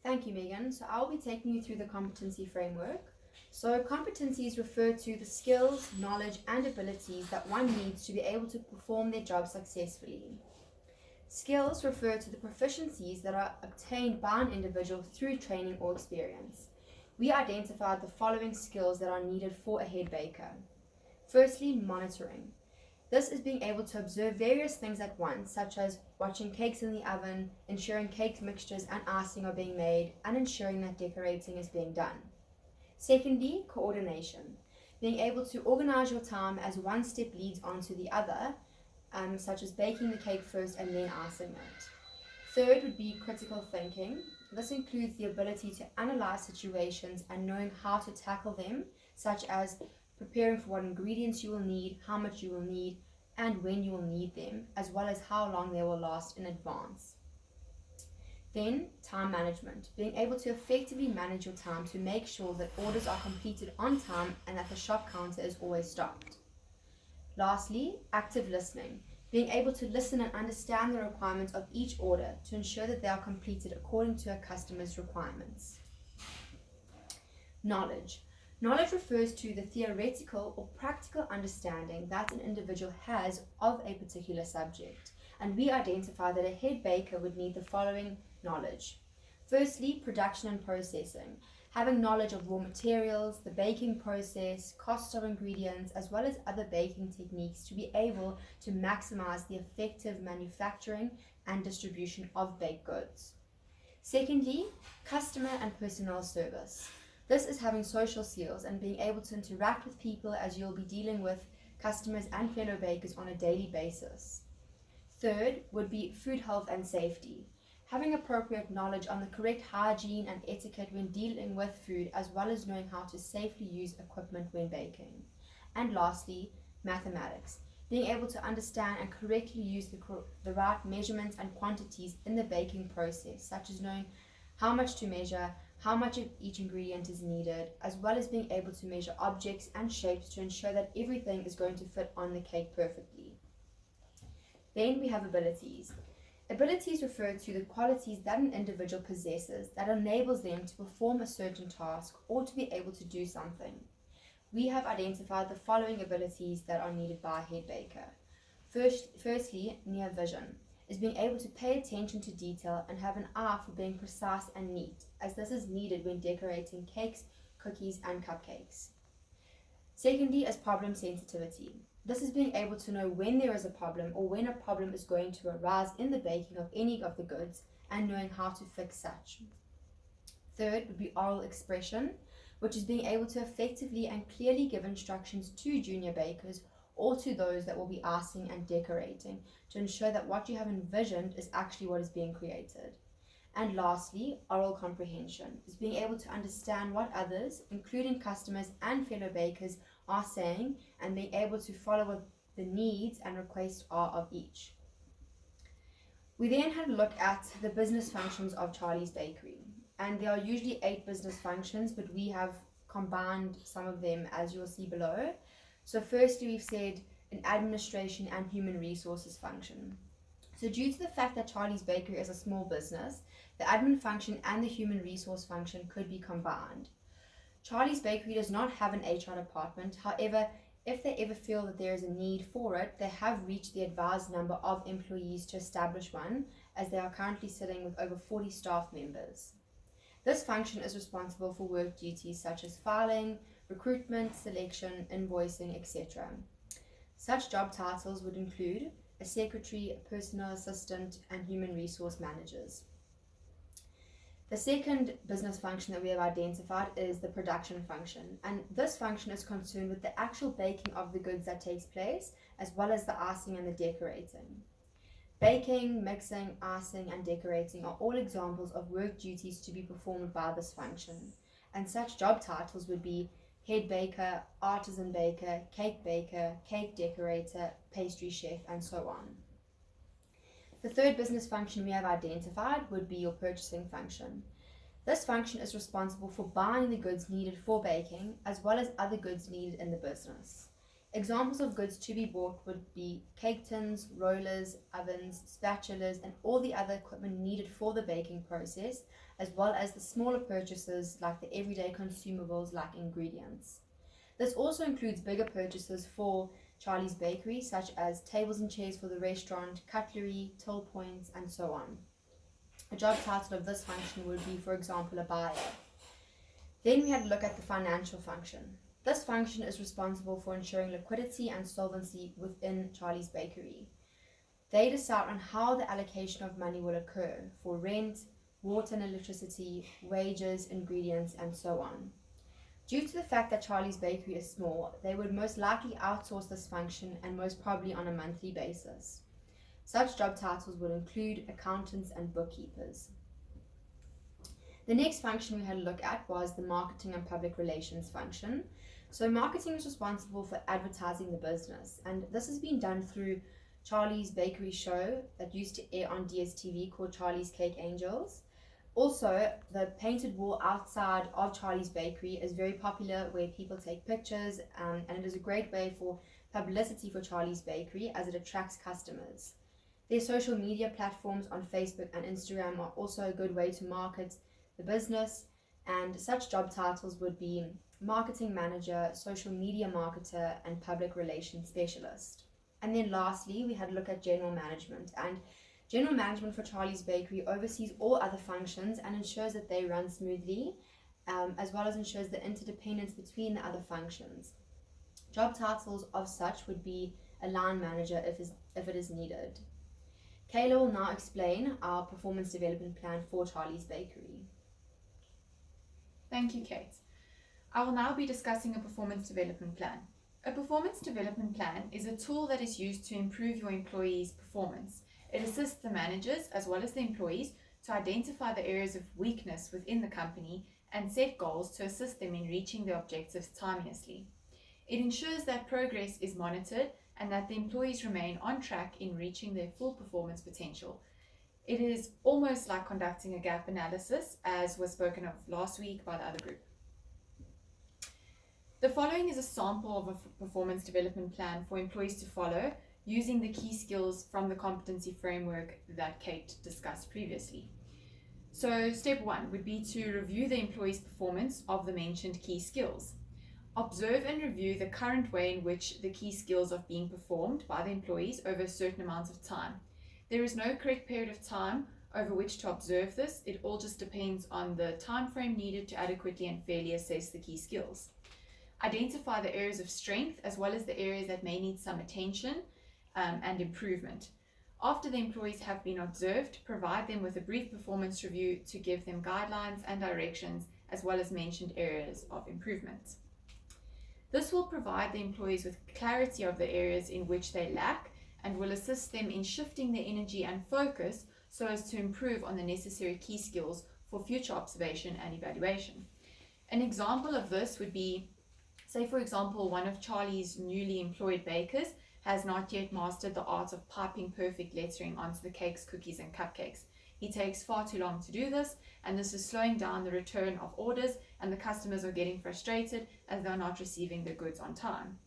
Thank you, Megan. So I'll be taking you through the competency framework. So competencies refer to the skills, knowledge, and abilities that one needs to be able to perform their job successfully. Skills refer to the proficiencies that are obtained by an individual through training or experience. We identified the following skills that are needed for a head baker. Firstly, monitoring. This is being able to observe various things at once, such as watching cakes in the oven, ensuring cake mixtures and icing are being made, and ensuring that decorating is being done. Secondly, coordination. Being able to organize your time as one step leads on to the other, such as baking the cake first and then icing it. Third would be critical thinking. This includes the ability to analyze situations and knowing how to tackle them, such as preparing for what ingredients you will need, how much you will need, and when you will need them, as well as how long they will last in advance. Then, time management, being able to effectively manage your time to make sure that orders are completed on time and that the shop counter is always stocked. Lastly, active listening, being able to listen and understand the requirements of each order to ensure that they are completed according to a customer's requirements. Knowledge. Knowledge refers to the theoretical or practical understanding that an individual has of a particular subject, and we identify that a head baker would need the following knowledge. Firstly, production and processing, having knowledge of raw materials, the baking process, cost of ingredients, as well as other baking techniques to be able to maximize the effective manufacturing and distribution of baked goods. Secondly, customer and personnel service. This is having social skills and being able to interact with people as you'll be dealing with customers and fellow bakers on a daily basis. Third would be food health and safety. Having appropriate knowledge on the correct hygiene and etiquette when dealing with food, as well as knowing how to safely use equipment when baking. And lastly, mathematics. Being able to understand and correctly use the right measurements and quantities in the baking process, such as knowing how much to measure, how much of each ingredient is needed, as well as being able to measure objects and shapes to ensure that everything is going to fit on the cake perfectly. Then we have abilities. Abilities refer to the qualities that an individual possesses that enables them to perform a certain task or to be able to do something. We have identified the following abilities that are needed by a head baker. Firstly, near vision is being able to pay attention to detail and have an eye for being precise and neat, as this is needed when decorating cakes, cookies, and cupcakes. Secondly is problem sensitivity. This is being able to know when there is a problem or when a problem is going to arise in the baking of any of the goods and knowing how to fix such. Third would be oral expression, which is being able to effectively and clearly give instructions to junior bakers or to those that will be icing and decorating to ensure that what you have envisioned is actually what is being created. And lastly, oral comprehension is being able to understand what others, including customers and fellow bakers, are saying and being able to follow what the needs and requests are of each. We then had a look at the business functions of Charlie's Bakery, and there are usually 8 business functions, but we have combined some of them as you'll see below. So firstly, we've said an administration and human resources function. So due to the fact that Charlie's Bakery is a small business, the admin function and the human resource function could be combined. Charlie's Bakery does not have an HR department. However, if they ever feel that there is a need for it, they have reached the advised number of employees to establish one, as they are currently sitting with over 40 staff members. This function is responsible for work duties such as filing, recruitment, selection, invoicing, etc. Such job titles would include a secretary, a personal assistant, and human resource managers. The second business function that we have identified is the production function, and this function is concerned with the actual baking of the goods that takes place, as well as the icing and the decorating. Baking, mixing, icing, and decorating are all examples of work duties to be performed by this function, and such job titles would be head baker, artisan baker, cake decorator, pastry chef, and so on. The third business function we have identified would be your purchasing function. This function is responsible for buying the goods needed for baking, as well as other goods needed in the business. Examples of goods to be bought would be cake tins, rollers, ovens, spatulas, and all the other equipment needed for the baking process, as well as the smaller purchases like the everyday consumables like ingredients. This also includes bigger purchases for Charlie's Bakery, such as tables and chairs for the restaurant, cutlery, till points, and so on. A job title of this function would be, for example, a buyer. Then we had a look at the financial function. This function is responsible for ensuring liquidity and solvency within Charlie's Bakery. They decide on how the allocation of money will occur for rent, water and electricity, wages, ingredients, and so on. Due to the fact that Charlie's Bakery is small, they would most likely outsource this function, and most probably on a monthly basis. Such job titles would include accountants and bookkeepers. The next function we had a look at was the marketing and public relations function. So marketing is responsible for advertising the business, and this has been done through Charlie's Bakery show that used to air on DSTV called Charlie's Cake Angels. Also, the painted wall outside of Charlie's Bakery is very popular, where people take pictures, and it is a great way for publicity for Charlie's Bakery as it attracts customers. Their social media platforms on Facebook and Instagram are also a good way to market the business, and such job titles would be marketing manager, social media marketer, and public relations specialist. And then lastly, we had a look at general management, and general management for Charlie's Bakery oversees all other functions and ensures that they run smoothly, as well as ensures the interdependence between the other functions. Job titles of such would be a line manager if it is needed. Caela will now explain our performance development plan for Charlie's Bakery. Thank you, Kate. I will now be discussing a performance development plan. A performance development plan is a tool that is used to improve your employees' performance. It assists the managers as well as the employees to identify the areas of weakness within the company and set goals to assist them in reaching their objectives timelessly. It ensures that progress is monitored and that the employees remain on track in reaching their full performance potential. It is almost like conducting a gap analysis, as was spoken of last week by the other group. The following is a sample of a performance development plan for employees to follow using the key skills from the competency framework that Kate discussed previously. So step 1 would be to review the employee's performance of the mentioned key skills. Observe and review the current way in which the key skills are being performed by the employees over a certain amount of time. There is no correct period of time over which to observe this. It all just depends on the time frame needed to adequately and fairly assess the key skills. Identify the areas of strength as well as the areas that may need some attention and improvement. After the employees have been observed, provide them with a brief performance review to give them guidelines and directions as well as mentioned areas of improvement. This will provide the employees with clarity of the areas in which they lack and will assist them in shifting their energy and focus so as to improve on the necessary key skills for future observation and evaluation. An example of this would be, say for example, one of Charlie's newly employed bakers has not yet mastered the art of piping perfect lettering onto the cakes, cookies and cupcakes. He takes far too long to do this, and this is slowing down the return of orders, and the customers are getting frustrated as they're not receiving their goods on time.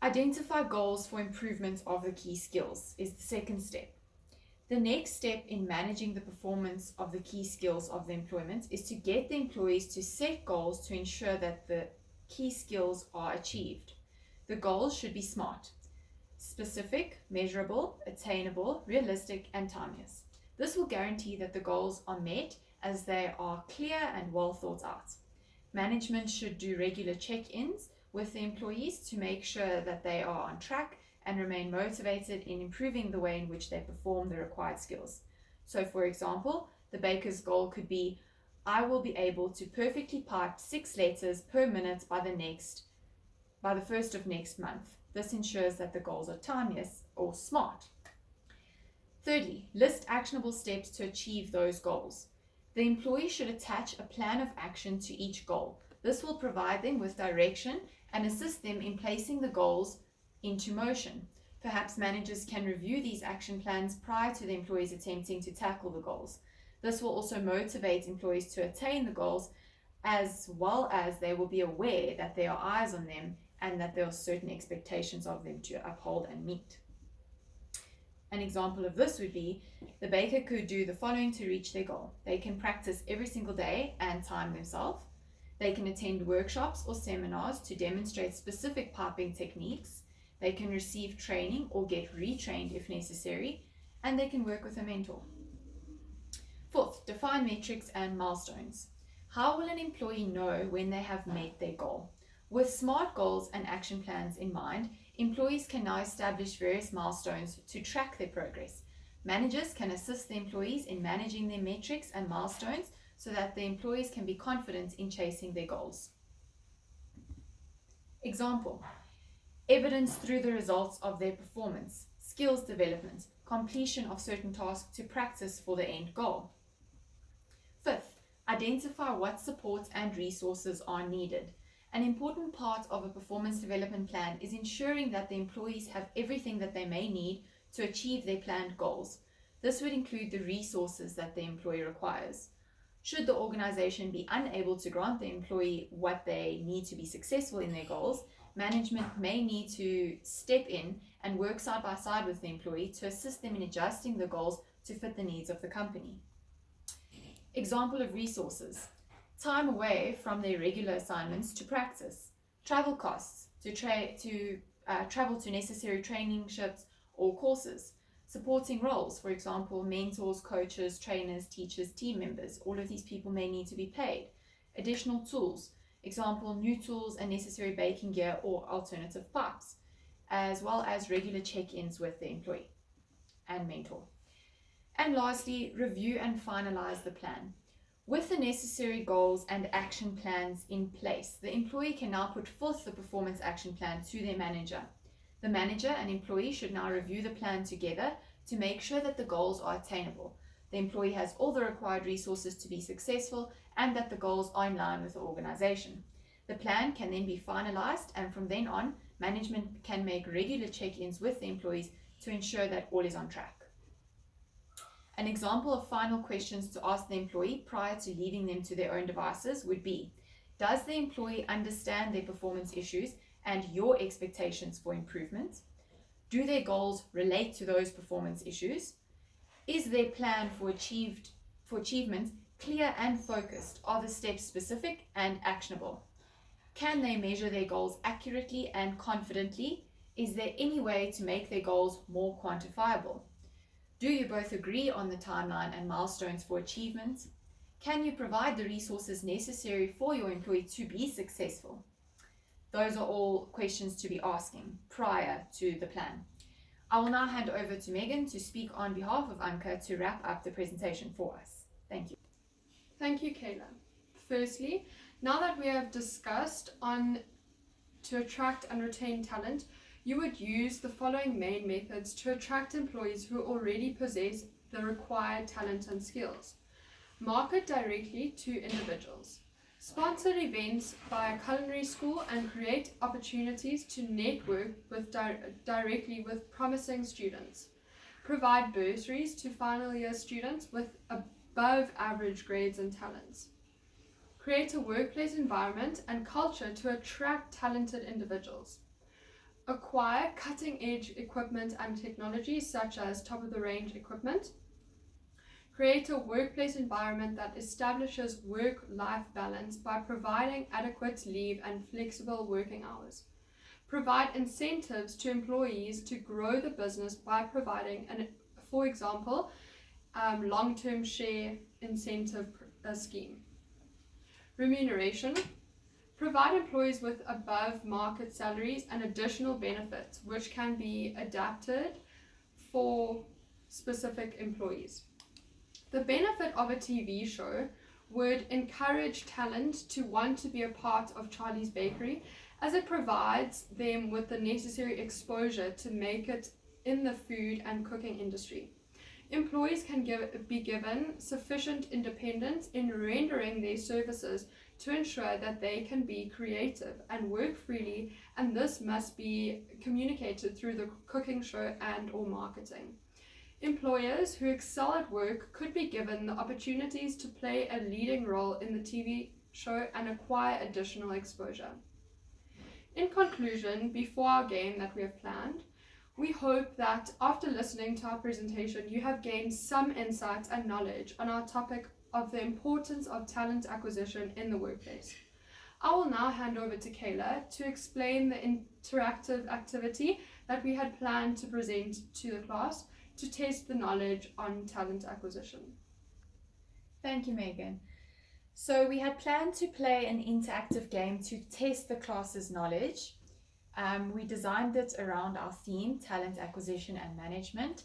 Identify goals for improvement of the key skills is the second step. The next step in managing the performance of the key skills of the employment is to get the employees to set goals to ensure that the key skills are achieved. The goals should be SMART: specific, measurable, attainable, realistic, and timeless. This will guarantee that the goals are met as they are clear and well thought out. Management should do regular check-ins with the employees to make sure that they are on track and remain motivated in improving the way in which they perform the required skills. So for example, the baker's goal could be, I will be able to perfectly pipe 6 letters per minute by the first of next month. This ensures that the goals are timeless or SMART. Thirdly, list actionable steps to achieve those goals. The employee should attach a plan of action to each goal. This will provide them with direction and assist them in placing the goals into motion. Perhaps managers can review these action plans prior to the employees attempting to tackle the goals. This will also motivate employees to attain the goals as well as they will be aware that there are eyes on them and that there are certain expectations of them to uphold and meet. An example of this would be the baker could do the following to reach their goal. They can practice every single day and time themselves. They can attend workshops or seminars to demonstrate specific piping techniques. They can receive training or get retrained if necessary, and they can work with a mentor. Fourth, define metrics and milestones. How will an employee know when they have met their goal? With SMART goals and action plans in mind, employees can now establish various milestones to track their progress. Managers can assist the employees in managing their metrics and milestones so that the employees can be confident in chasing their goals. Example, evidence through the results of their performance, skills development, completion of certain tasks to practice for the end goal. Fifth, identify what supports and resources are needed. An important part of a performance development plan is ensuring that the employees have everything that they may need to achieve their planned goals. This would include the resources that the employee requires. Should the organization be unable to grant the employee what they need to be successful in their goals, management may need to step in and work side by side with the employee to assist them in adjusting the goals to fit the needs of the company. Example of resources: time away from their regular assignments to practice, travel costs to travel to necessary traineeships or courses, supporting roles, for example, mentors, coaches, trainers, teachers, team members. All of these people may need to be paid. Additional tools, example, new tools and necessary baking gear or alternative pipes, as well as regular check-ins with the employee and mentor. And lastly, review and finalize the plan. With the necessary goals and action plans in place, the employee can now put forth the performance action plan to their manager. The manager and employee should now review the plan together to make sure that the goals are attainable. The employee has all the required resources to be successful and that the goals are in line with the organization. The plan can then be finalized, and from then on, management can make regular check-ins with the employees to ensure that all is on track. An example of final questions to ask the employee prior to leaving them to their own devices would be: does the employee understand their performance issues and your expectations for improvement? Do their goals relate to those performance issues? Is their plan for achievement clear and focused? Are the steps specific and actionable? Can they measure their goals accurately and confidently? Is there any way to make their goals more quantifiable? Do you both agree on the timeline and milestones for achievement? Can you provide the resources necessary for your employee to be successful? Those are all questions to be asking prior to the plan. I will now hand over to Megan to speak on behalf of Anke to wrap up the presentation for us. Thank you. Thank you, Caela. Firstly, now that we have discussed on to attract and retain talent, you would use the following main methods to attract employees who already possess the required talent and skills. Market directly to individuals. Sponsor events by a culinary school and create opportunities to network with directly with promising students. Provide bursaries to final year students with above average grades and talents. Create a workplace environment and culture to attract talented individuals. Acquire cutting-edge equipment and technology such as top-of-the-range equipment. Create a workplace environment that establishes work-life balance by providing adequate leave and flexible working hours. Provide incentives to employees to grow the business by providing, for example, long-term share incentive scheme. Remuneration. Provide employees with above market salaries and additional benefits which can be adapted for specific employees. The benefit of a TV show would encourage talent to want to be a part of Charlie's Bakery, as it provides them with the necessary exposure to make it in the food and cooking industry. Employees can be given sufficient independence in rendering their services to ensure that they can be creative and work freely, and this must be communicated through the cooking show and/or marketing. Employers who excel at work could be given the opportunities to play a leading role in the TV show and acquire additional exposure. In conclusion, before our game that we have planned, we hope that after listening to our presentation, you have gained some insights and knowledge on our topic of the importance of talent acquisition in the workplace. I will now hand over to Caela to explain the interactive activity that we had planned to present to the class to test the knowledge on talent acquisition. Thank you, Megan. So we had planned to play an interactive game to test the class's knowledge. We designed it around our theme, talent acquisition and management,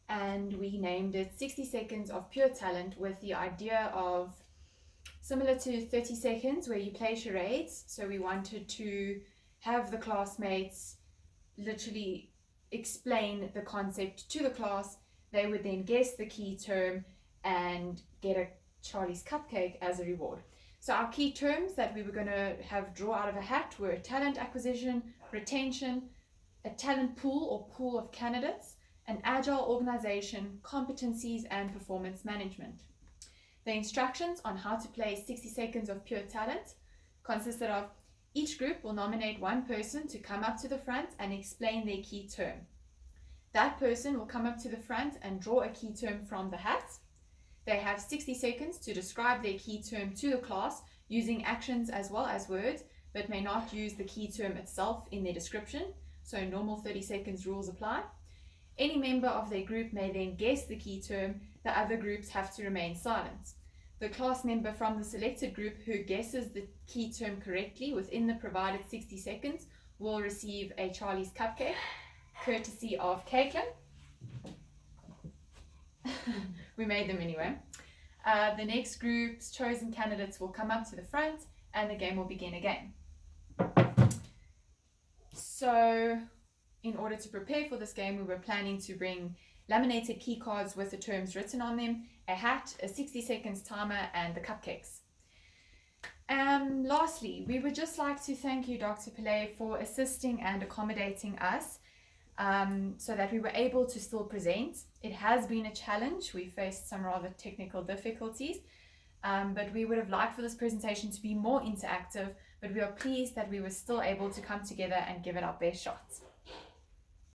and we named it 60 Seconds of Pure Talent, with the idea of similar to 30 seconds where you play charades. So we wanted to have the classmates literally explain the concept to the class. They would then guess the key term and get a Charlie's cupcake as a reward. So our key terms that we were going to have draw out of a hat were talent acquisition, retention, a talent pool or pool of candidates, an agile organization, competencies, and performance management. The instructions on how to play 60 Seconds of Pure Talent consisted of each group will nominate one person to come up to the front and explain their key term. That person will come up to the front and draw a key term from the hat. They have 60 seconds to describe their key term to the class using actions as well as words, but may not use the key term itself in their description. So normal 30 seconds rules apply. Any member of their group may then guess the key term. The other groups have to remain silent. The class member from the selected group who guesses the key term correctly within the provided 60 seconds will receive a Charlie's cupcake, courtesy of Caitlin. We made them anyway. The next group's chosen candidates will come up to the front and the game will begin again. So in order to prepare for this game, we were planning to bring laminated key cards with the terms written on them, a hat, a 60 seconds timer, and the cupcakes. Lastly, we would just like to thank you, Dr. Pillay, for assisting and accommodating us so that we were able to still present. It has been a challenge. We faced some rather technical difficulties, but we would have liked for this presentation to be more interactive, but we are pleased that we were still able to come together and give it our best shots.